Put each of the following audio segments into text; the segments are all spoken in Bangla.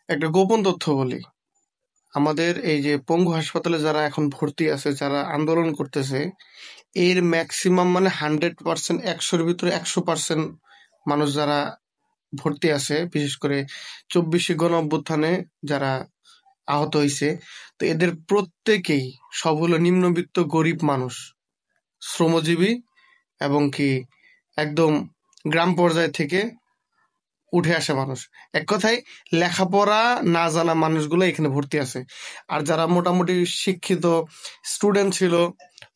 একটা গোপন তথ্য বলি। আমাদের এই যে পঙ্গু হাসপাতালে যারা এখন ভর্তি আছে, যারা আন্দোলন করতেছে, এর ম্যাক্সিমাম মানে 100%, 100-র ভিতরে 100% মানুষ যারা ভর্তি আছে, বিশেষ করে 24শে গণ অভ্যুত্থানে যারা আহত হয়েছে, তো এদের প্রত্যেকেই সব হলো নিম্নবিত্ত গরিব মানুষ, শ্রমজীবী, এবং কি একদম গ্রাম পর্যায় থেকে উঠে আসে মানুষ। এক কথায় লেখাপড়া না জানা মানুষগুলো এখানে ভর্তি আছে। আর যারা মোটামুটি শিক্ষিত স্টুডেন্ট ছিল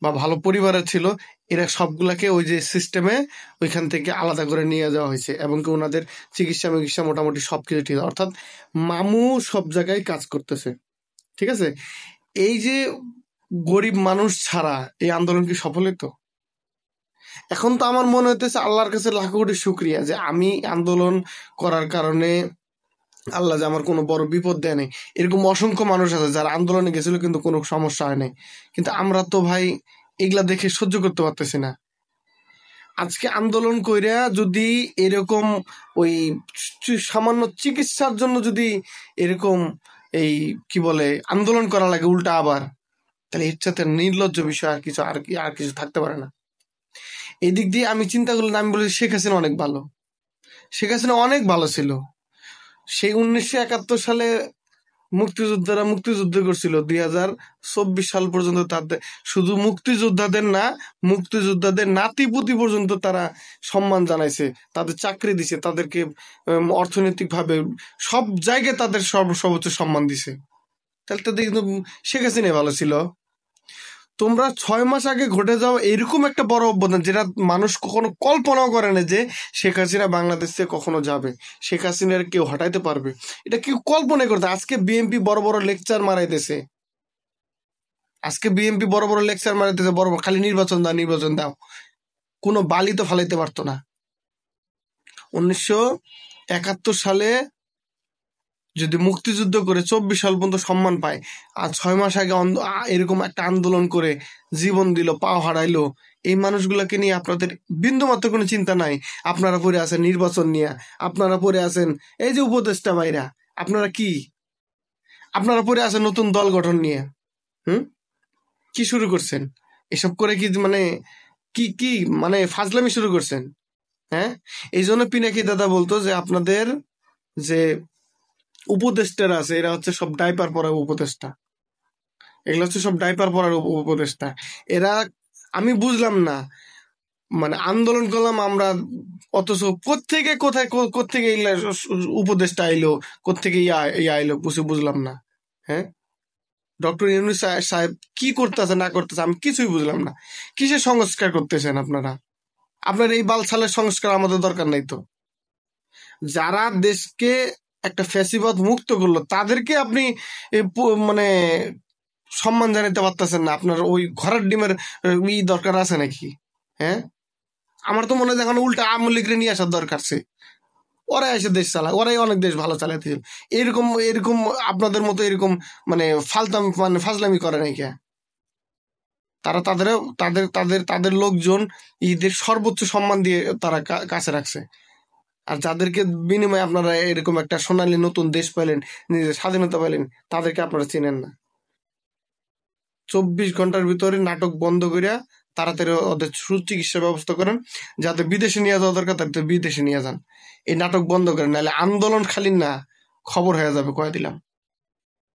বা ভালো পরিবারের ছিল, এরা সবগুলাকে ওই যে সিস্টেমে ওইখান থেকে আলাদা করে নিয়ে যাওয়া হয়েছে, এবং কি ওনাদের চিকিৎসা মিকিৎসা মোটামুটি সবকিছু ঠিক আছে। অর্থাৎ মামু সব জায়গায় কাজ করতেছে, ঠিক আছে। এই যে গরিব মানুষ ছাড়া এই আন্দোলন কি সফল হতো? এখন তো আমার মনে হইতেছে আল্লাহর কাছে লাখো কোটি শুক্রিয়া যে আমি আন্দোলন করার কারণে আল্লাহ যে আমার কোনো বড় বিপদ দেয় নাই। এরকম অসংখ্য মানুষ আছে যারা আন্দোলনে গেছিল কিন্তু কোনো সমস্যা হয় নাই, কিন্তু আমরা তো ভাই এগুলা দেখে সহ্য করতে পারতেছি না। আজকে আন্দোলন কইরা যদি এরকম ওই সামান্য চিকিৎসার জন্য যদি এরকম এই কি বলে আন্দোলন করা লাগে উল্টা আবার, তাহলে এর সাথে নির্লজ্জ বিষয় আর কিছু থাকতে পারে না। এই দিক দিয়ে আমি চিন্তা করলাম, আমি বলি শেখ হাসিনা অনেক ভালো। শেখ হাসিনা অনেক ভালো ছিল। সেই 1971 সালে মুক্তিযোদ্ধারা মুক্তিযুদ্ধ করছিল, 2024 সাল পর্যন্ত তাদের শুধু মুক্তিযোদ্ধাদের না, মুক্তিযোদ্ধাদের নাতিপুতি পর্যন্ত তারা সম্মান জানাইছে, তাদের চাকরি দিছে, তাদেরকে অর্থনৈতিক ভাবে সব জায়গায় তাদের সর্বোচ্চ সম্মান দিছে। তাহলে তো কিন্তু শেখ হাসিনা ভালো ছিল। তোমরা 6 মাস আগে ঘটে যাও এরকম একটা বড় অভ্যুত্থান, যেটা মানুষ কখনো কল্পনাও করে না যে শেখ হাসিনা বাংলাদেশ থেকে কখনো যাবে, শেখ হাসিনার কেউ হটাইতে পারবে, এটা কেউ কল্পনা করতে। আজকে বিএনপি বড় বড় লেকচার মারাইতেছে, বড় বড়, খালি নির্বাচন দাও, কোনো বালি তো ফালাইতে পারতো না। 1971 সালে যদি মুক্তিযুদ্ধ করে 24 সাল পর্যন্ত সম্মান পায়, আর 6 মাস আগে এরকম একটা আন্দোলন করে জীবন দিল, পাও হারাইলো, এই মানুষগুলোকে নিয়ে আপনাদের বিন্দু মাত্র কোনো চিন্তা নাই। আপনারা পড়ে আছেন নির্বাচন নিয়ে, আপনারা পড়ে আছেন এই যে উপদেষ্টা ভাইরা, আপনারা পড়ে আছেন নতুন দল গঠন নিয়ে। কি শুরু করছেন? এসব করে কি মানে কি মানে ফাজলামি শুরু করছেন? হ্যাঁ, এই জন্য পিনাকি দাদা বলতো যে আপনাদের যে উপদেষ্টারা আছে এরা হচ্ছে সব ডাইপার পরা উপদেষ্টা, এগুলো হচ্ছে সব ডাইপার পরার উপদেষ্টা। এরা, আমি বুঝলাম না, মানে আন্দোলন করলাম আমরা, অথচ কোত্থেকে উপদেষ্টা আইলো, কোত্থেকে ইয়া আইলো, বুঝলাম না। হ্যাঁ, ডক্টর ইউনূস সাহেব কি করতেছে না করতেছে আমি কিছুই বুঝলাম না। কিসের সংস্কার করতেছেন আপনারা? আপনার এই বালছালের সংস্কার আমাদের দরকার নাই তো। যারা দেশকে একটা ফ্যাসিবাদ মুক্ত করলো তাদেরকে আপনি মানে সম্মান জানাতে পারতেছেন না। আপনার ওই ঘরের ডিমের দরকার আছে নাকি? হ্যাঁ, আমার তো মনে হয় এখন উল্টা আওয়ামী লীগের নিয়ে আসার দরকার আছে। ওরাই এসে দেশ চালায়, ওরাই অনেক দেশ ভালো চালাতে। এরকম এরকম আপনাদের মতো এরকম মানে ফাজলামি করে নাই কে? তারা তাদের তাদের তাদের তাদের লোকজন ঈদের সর্বোচ্চ সম্মান দিয়ে তারা কাছে রাখছে। আর যাদেরকে বিনিময়ে আপনারা এরকম একটা সোনালী নতুন দেশ পাইলেন, নিজের স্বাধীনতা পাইলেন, তাদেরকে আপনারা চিনেন না। 24 ঘন্টার ভিতরে নাটক বন্ধ করিয়া তাড়াতাড়ি ওদের সুচিকিৎসার ব্যবস্থা করেন, যাতে বিদেশে নিয়ে যাওয়া দরকার তাদের বিদেশে নিয়ে যান। এই নাটক বন্ধ করেন, নাহলে আন্দোলন খালি না, খবর হয়ে যাবে, কয়ে দিলাম।